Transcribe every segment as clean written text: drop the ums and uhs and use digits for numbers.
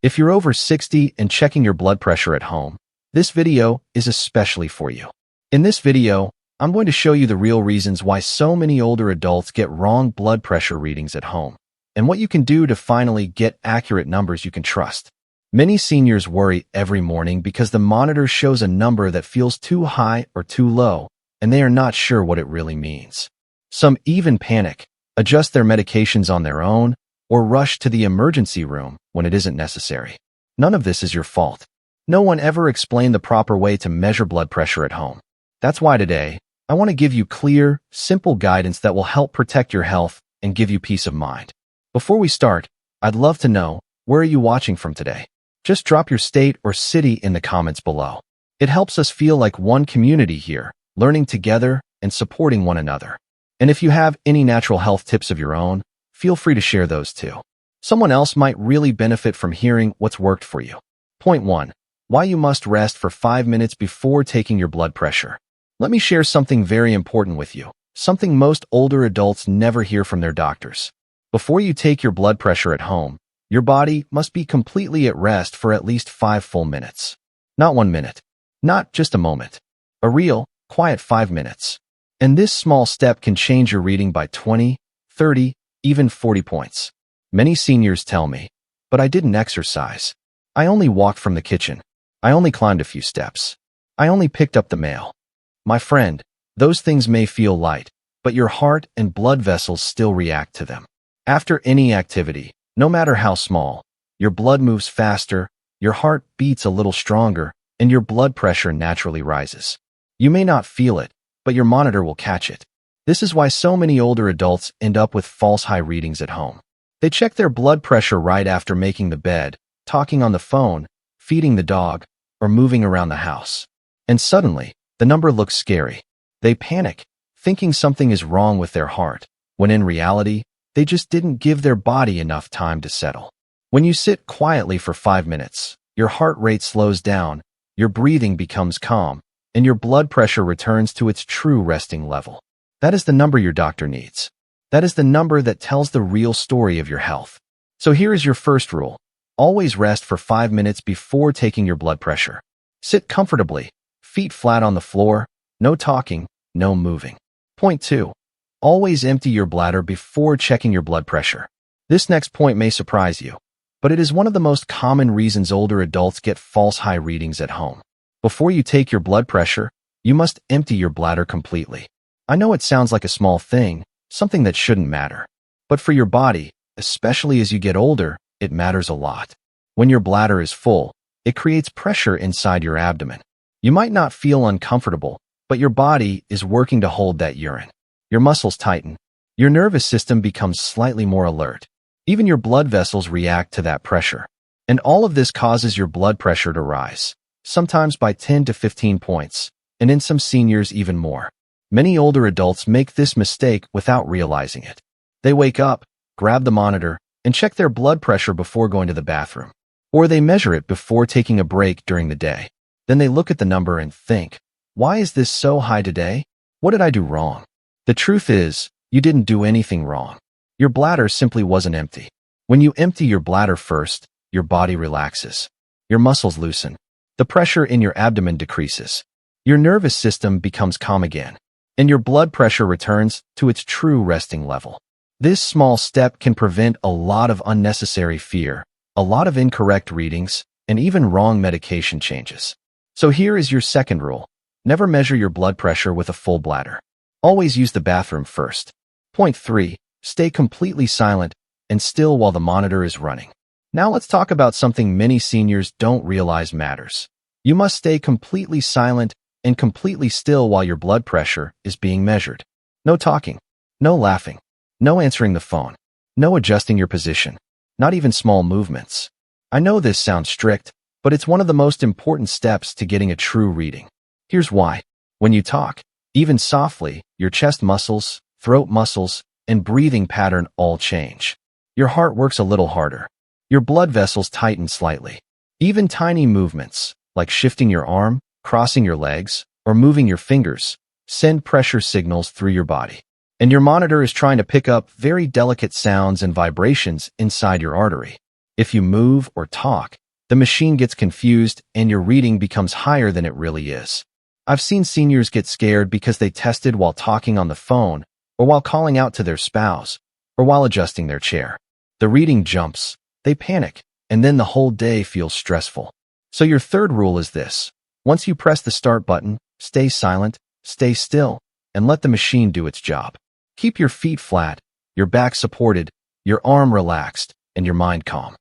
If you're over 60 and checking your blood pressure at home, this video is especially for you. In this video, I'm going to show you the real reasons why so many older adults get wrong blood pressure readings at home, and what you can do to finally get accurate numbers you can trust. Many seniors worry every morning because the monitor shows a number that feels too high or too low, and they are not sure what it really means. Some even panic, adjust their medications on their own, or rush to the emergency room when it isn't necessary. None of this is your fault. No one ever explained the proper way to measure blood pressure at home. That's why today, I want to give you clear, simple guidance that will help protect your health and give you peace of mind. Before we start, I'd love to know, where are you watching from today? Just drop your state or city in the comments below. It helps us feel like one community here, learning together and supporting one another. And if you have any natural health tips of your own, feel free to share those too. Someone else might really benefit from hearing what's worked for you. Point 1. Why you must rest for 5 minutes before taking your blood pressure. Let me share something very important with you, something most older adults never hear from their doctors. Before you take your blood pressure at home, your body must be completely at rest for at least 5 full minutes. Not 1 minute. Not just a moment. A real, quiet 5 minutes. And this small step can change your reading by 20, 30, even 40 points. Many seniors tell me, but I didn't exercise. I only walked from the kitchen. I only climbed a few steps. I only picked up the mail. My friend, those things may feel light, but your heart and blood vessels still react to them. After any activity, no matter how small, your blood moves faster, your heart beats a little stronger, and your blood pressure naturally rises. You may not feel it, but your monitor will catch it. This is why so many older adults end up with false high readings at home. They check their blood pressure right after making the bed, talking on the phone, feeding the dog, or moving around the house. And suddenly, the number looks scary. They panic, thinking something is wrong with their heart, when in reality, they just didn't give their body enough time to settle. When you sit quietly for 5 minutes, your heart rate slows down, your breathing becomes calm, and your blood pressure returns to its true resting level. That is the number your doctor needs. That is the number that tells the real story of your health. So here is your first rule. Always rest for 5 minutes before taking your blood pressure. Sit comfortably, feet flat on the floor, no talking, no moving. Point 2. Always empty your bladder before checking your blood pressure. This next point may surprise you, but it is one of the most common reasons older adults get false high readings at home. Before you take your blood pressure, you must empty your bladder completely. I know it sounds like a small thing, something that shouldn't matter. But for your body, especially as you get older, it matters a lot. When your bladder is full, it creates pressure inside your abdomen. You might not feel uncomfortable, but your body is working to hold that urine. Your muscles tighten. Your nervous system becomes slightly more alert. Even your blood vessels react to that pressure. And all of this causes your blood pressure to rise, sometimes by 10 to 15 points, and in some seniors even more. Many older adults make this mistake without realizing it. They wake up, grab the monitor, and check their blood pressure before going to the bathroom. Or they measure it before taking a break during the day. Then they look at the number and think, why is this so high today? What did I do wrong? The truth is, you didn't do anything wrong. Your bladder simply wasn't empty. When you empty your bladder first, your body relaxes. Your muscles loosen. The pressure in your abdomen decreases. Your nervous system becomes calm again, and your blood pressure returns to its true resting level. This small step can prevent a lot of unnecessary fear, a lot of incorrect readings, and even wrong medication changes. So here is your second rule. Never measure your blood pressure with a full bladder. Always use the bathroom first. Point 3. Stay completely silent and still while the monitor is running. Now let's talk about something many seniors don't realize matters. You must stay completely silent and completely still while your blood pressure is being measured. No talking, no laughing, no answering the phone, no adjusting your position, not even small movements. I know this sounds strict, but it's one of the most important steps to getting a true reading. Here's why. When you talk, even softly, your chest muscles, throat muscles, and breathing pattern all change. Your heart works a little harder. Your blood vessels tighten slightly. Even tiny movements, like shifting your arm, crossing your legs, or moving your fingers, send pressure signals through your body. And your monitor is trying to pick up very delicate sounds and vibrations inside your artery. If you move or talk, the machine gets confused and your reading becomes higher than it really is. I've seen seniors get scared because they tested while talking on the phone, or while calling out to their spouse, or while adjusting their chair. The reading jumps, they panic, and then the whole day feels stressful. So your third rule is this. Once you press the start button, stay silent, stay still, and let the machine do its job. Keep your feet flat, your back supported, your arm relaxed, and your mind calm.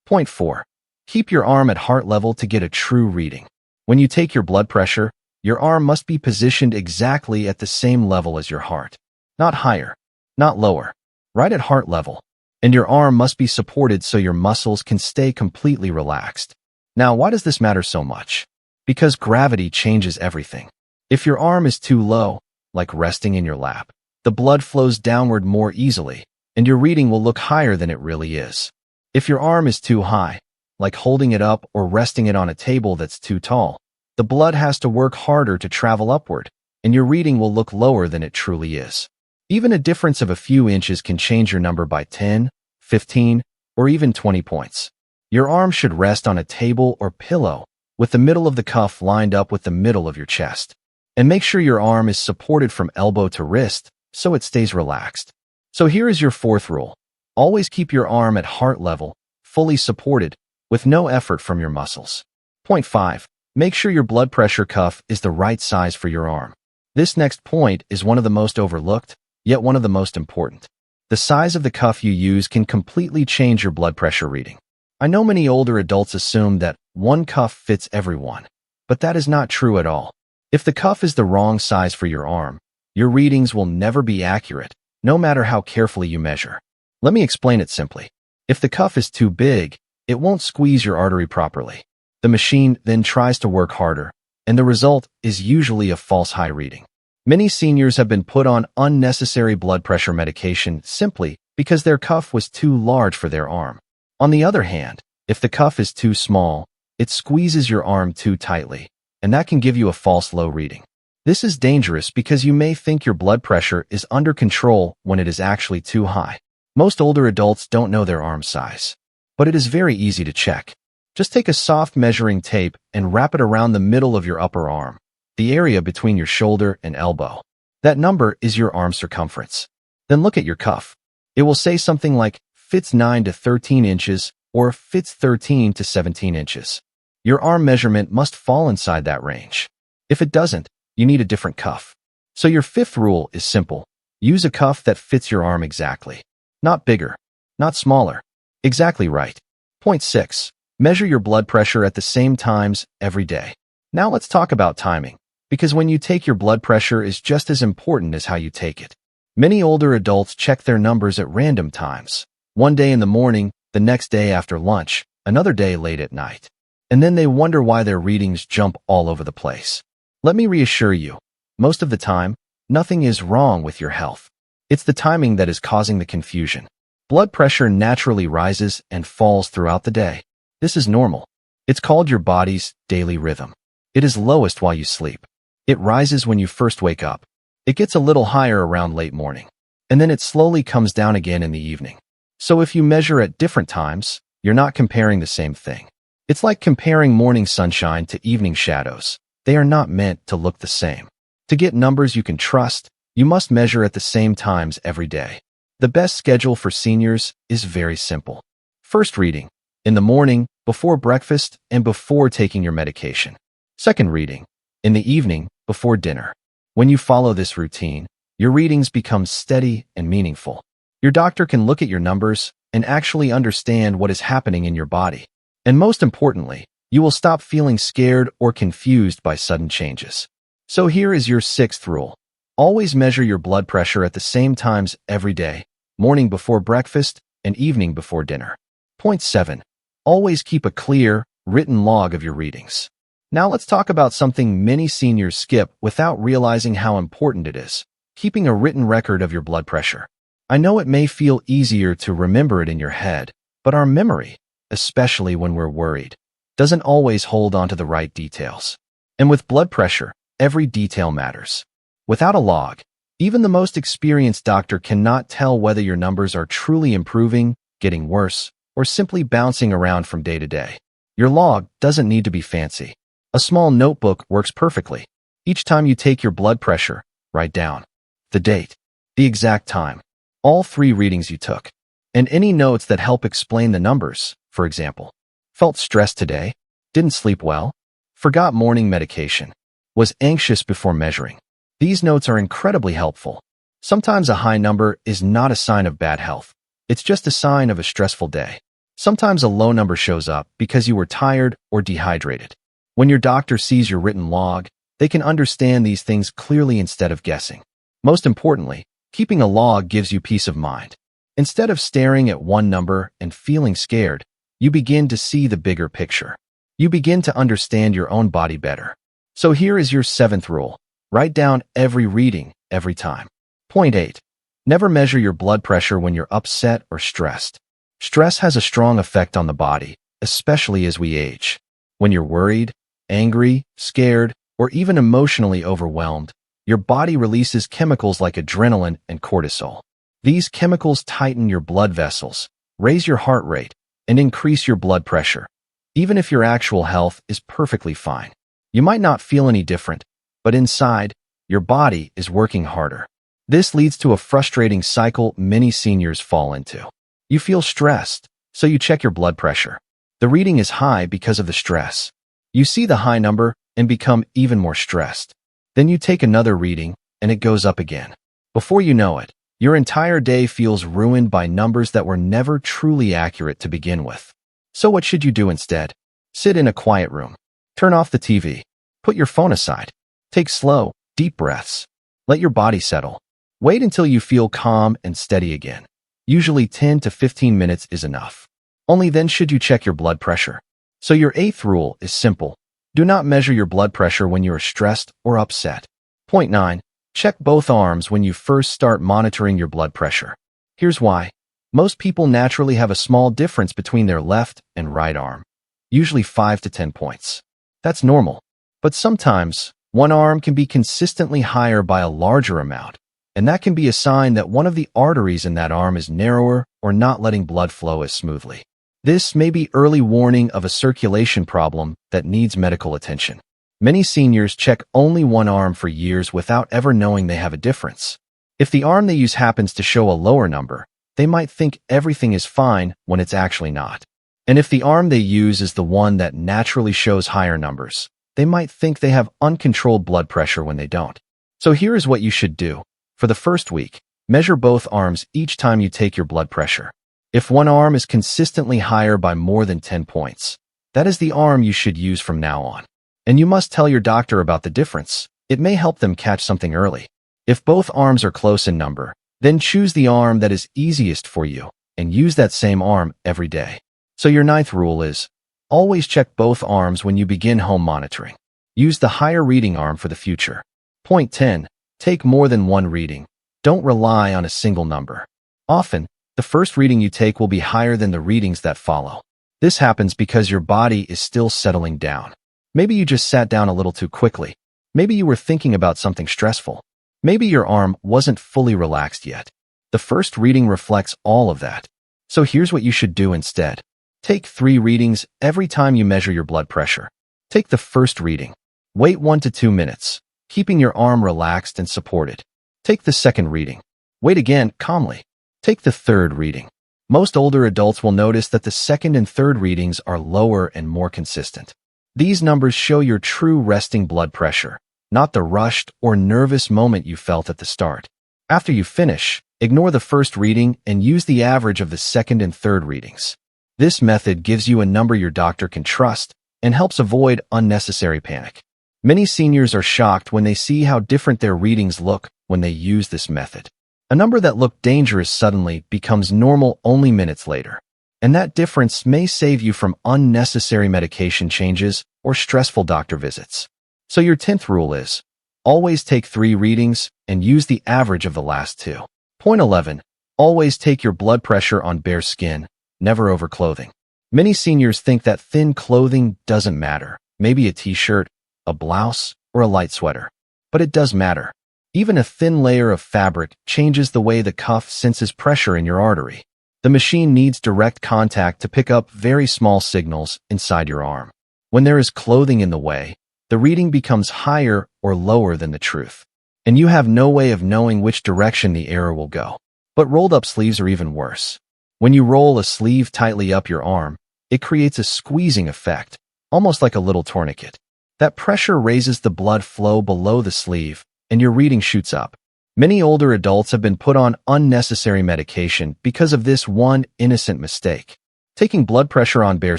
Point 4. Keep your arm at heart level to get a true reading. When you take your blood pressure, your arm must be positioned exactly at the same level as your heart. Not higher, not lower, right at heart level. And your arm must be supported so your muscles can stay completely relaxed. Now, why does this matter so much? Because gravity changes everything. If your arm is too low, like resting in your lap, the blood flows downward more easily, and your reading will look higher than it really is. If your arm is too high, like holding it up or resting it on a table that's too tall, the blood has to work harder to travel upward, and your reading will look lower than it truly is. Even a difference of a few inches can change your number by 10, 15, or even 20 points. Your arm should rest on a table or pillow, with the middle of the cuff lined up with the middle of your chest. And make sure your arm is supported from elbow to wrist, so it stays relaxed. So here is your fourth rule. Always keep your arm at heart level, fully supported, with no effort from your muscles. Point 5. Make sure your blood pressure cuff is the right size for your arm. This next point is one of the most overlooked, yet one of the most important. The size of the cuff you use can completely change your blood pressure reading. I know many older adults assume that one cuff fits everyone, but that is not true at all. If the cuff is the wrong size for your arm, your readings will never be accurate, no matter how carefully you measure. Let me explain it simply. If the cuff is too big, it won't squeeze your artery properly. The machine then tries to work harder, and the result is usually a false high reading. Many seniors have been put on unnecessary blood pressure medication simply because their cuff was too large for their arm. On the other hand, if the cuff is too small, it squeezes your arm too tightly, and that can give you a false low reading. This is dangerous because you may think your blood pressure is under control when it is actually too high. Most older adults don't know their arm size, but it is very easy to check. Just take a soft measuring tape and wrap it around the middle of your upper arm, the area between your shoulder and elbow. That number is your arm circumference. Then look at your cuff. It will say something like fits 9 to 13 inches or fits 13 to 17 inches. Your arm measurement must fall inside that range. If it doesn't, you need a different cuff. So your fifth rule is simple. Use a cuff that fits your arm exactly. Not bigger, not smaller. Exactly right. Point 6. Measure your blood pressure at the same times every day. Now let's talk about timing, because when you take your blood pressure is just as important as how you take it. Many older adults check their numbers at random times. One day in the morning, the next day after lunch, another day late at night. And then they wonder why their readings jump all over the place. Let me reassure you, most of the time, nothing is wrong with your health. It's the timing that is causing the confusion. Blood pressure naturally rises and falls throughout the day. This is normal. It's called your body's daily rhythm. It is lowest while you sleep. It rises when you first wake up. It gets a little higher around late morning. And then it slowly comes down again in the evening. So if you measure at different times, you're not comparing the same thing. It's like comparing morning sunshine to evening shadows. They are not meant to look the same. To get numbers you can trust, you must measure at the same times every day. The best schedule for seniors is very simple. First reading, in the morning, before breakfast, and before taking your medication. Second reading, in the evening, before dinner. When you follow this routine, your readings become steady and meaningful. Your doctor can look at your numbers and actually understand what is happening in your body. And most importantly, you will stop feeling scared or confused by sudden changes. So here is your sixth rule. Always measure your blood pressure at the same times every day, morning before breakfast and evening before dinner. Point 7. Always keep a clear, written log of your readings. Now let's talk about something many seniors skip without realizing how important it is. Keeping a written record of your blood pressure. I know it may feel easier to remember it in your head, but our memory, especially when we're worried, doesn't always hold on to the right details. And with blood pressure, every detail matters. Without a log, even the most experienced doctor cannot tell whether your numbers are truly improving, getting worse, or simply bouncing around from day to day. Your log doesn't need to be fancy. A small notebook works perfectly. Each time you take your blood pressure, write down the date, the exact time, all 3 readings you took, and any notes that help explain the numbers. For example, felt stressed today, didn't sleep well, forgot morning medication, was anxious before measuring. These notes are incredibly helpful. Sometimes a high number is not a sign of bad health. It's just a sign of a stressful day. Sometimes a low number shows up because you were tired or dehydrated. When your doctor sees your written log, they can understand these things clearly instead of guessing. Most importantly, keeping a log gives you peace of mind. Instead of staring at one number and feeling scared, you begin to see the bigger picture. You begin to understand your own body better. So here is your 7th rule. Write down every reading, every time. Point 8. Never measure your blood pressure when you're upset or stressed. Stress has a strong effect on the body, especially as we age. When you're worried, angry, scared, or even emotionally overwhelmed, your body releases chemicals like adrenaline and cortisol. These chemicals tighten your blood vessels, raise your heart rate, and increase your blood pressure. Even if your actual health is perfectly fine, you might not feel any different, but inside, your body is working harder. This leads to a frustrating cycle many seniors fall into. You feel stressed, so you check your blood pressure. The reading is high because of the stress. You see the high number and become even more stressed. Then you take another reading, and it goes up again. Before you know it, your entire day feels ruined by numbers that were never truly accurate to begin with. So what should you do instead? Sit in a quiet room. Turn off the TV. Put your phone aside. Take slow, deep breaths. Let your body settle. Wait until you feel calm and steady again. Usually 10 to 15 minutes is enough. Only then should you check your blood pressure. So your 8th rule is simple. Do not measure your blood pressure when you are stressed or upset. Point 9. Check both arms when you first start monitoring your blood pressure. Here's why. Most people naturally have a small difference between their left and right arm, usually 5 to 10 points. That's normal. But sometimes, one arm can be consistently higher by a larger amount, and that can be a sign that one of the arteries in that arm is narrower or not letting blood flow as smoothly. This may be early warning of a circulation problem that needs medical attention. Many seniors check only one arm for years without ever knowing they have a difference. If the arm they use happens to show a lower number, they might think everything is fine when it's actually not. And if the arm they use is the one that naturally shows higher numbers, they might think they have uncontrolled blood pressure when they don't. So here is what you should do. For the first week, measure both arms each time you take your blood pressure. If one arm is consistently higher by more than 10 points, that is the arm you should use from now on. And you must tell your doctor about the difference. It may help them catch something early. If both arms are close in number, then choose the arm that is easiest for you and use that same arm every day. So your 9th rule is, always check both arms when you begin home monitoring. Use the higher reading arm for the future. Point 10. Take more than one reading. Don't rely on a single number. Often, the first reading you take will be higher than the readings that follow. This happens because your body is still settling down. Maybe you just sat down a little too quickly. Maybe you were thinking about something stressful. Maybe your arm wasn't fully relaxed yet. The first reading reflects all of that. So here's what you should do instead. Take 3 readings every time you measure your blood pressure. Take the first reading. Wait 1 to 2 minutes, keeping your arm relaxed and supported. Take the second reading. Wait again calmly. Take the third reading. Most older adults will notice that the second and third readings are lower and more consistent. These numbers show your true resting blood pressure, not the rushed or nervous moment you felt at the start. After you finish, ignore the first reading and use the average of the second and third readings. This method gives you a number your doctor can trust and helps avoid unnecessary panic. Many seniors are shocked when they see how different their readings look when they use this method. A number that looked dangerous suddenly becomes normal only minutes later. And that difference may save you from unnecessary medication changes or stressful doctor visits. So your 10th rule is, always take 3 readings and use the average of the last 2. Point 11. Always take your blood pressure on bare skin, never over clothing. Many seniors think that thin clothing doesn't matter, maybe a t-shirt, a blouse, or a light sweater. But it does matter. Even a thin layer of fabric changes the way the cuff senses pressure in your artery. The machine needs direct contact to pick up very small signals inside your arm. When there is clothing in the way, the reading becomes higher or lower than the truth, and you have no way of knowing which direction the error will go. But rolled-up sleeves are even worse. When you roll a sleeve tightly up your arm, it creates a squeezing effect, almost like a little tourniquet. That pressure raises the blood flow below the sleeve, and your reading shoots up. Many older adults have been put on unnecessary medication because of this one innocent mistake. Taking blood pressure on bare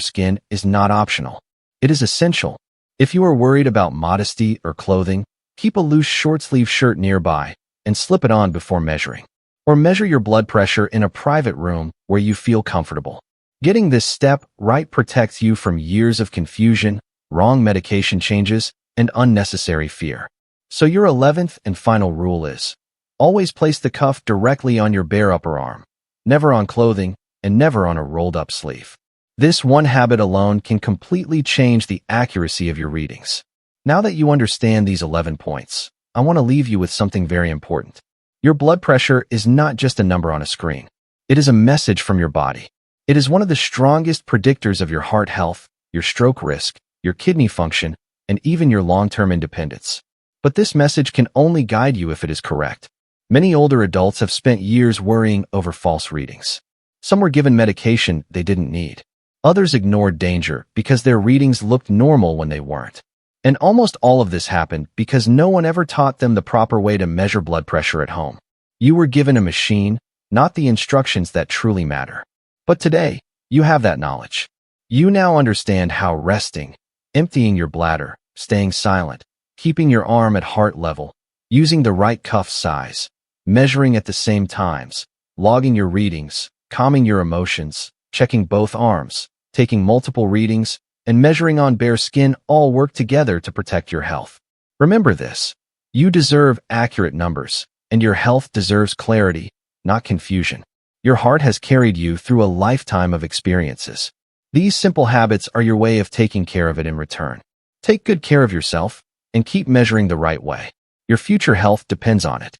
skin is not optional. It is essential. If you are worried about modesty or clothing, keep a loose short-sleeve shirt nearby and slip it on before measuring. Or measure your blood pressure in a private room where you feel comfortable. Getting this step right protects you from years of confusion, wrong medication changes, and unnecessary fear. So your 11th and final rule is, always place the cuff directly on your bare upper arm, never on clothing, and never on a rolled-up sleeve. This one habit alone can completely change the accuracy of your readings. Now that you understand these 11 points, I want to leave you with something very important. Your blood pressure is not just a number on a screen. It is a message from your body. It is one of the strongest predictors of your heart health, your stroke risk, your kidney function, and even your long-term independence. But this message can only guide you if it is correct. Many older adults have spent years worrying over false readings. Some were given medication they didn't need. Others ignored danger because their readings looked normal when they weren't. And almost all of this happened because no one ever taught them the proper way to measure blood pressure at home. You were given a machine, not the instructions that truly matter. But today, you have that knowledge. You now understand how resting, emptying your bladder, staying silent, keeping your arm at heart level, using the right cuff size, measuring at the same times, logging your readings, calming your emotions, checking both arms, taking multiple readings, and measuring on bare skin all work together to protect your health. Remember this. You deserve accurate numbers, and your health deserves clarity, not confusion. Your heart has carried you through a lifetime of experiences. These simple habits are your way of taking care of it in return. Take good care of yourself, and keep measuring the right way. Your future health depends on it.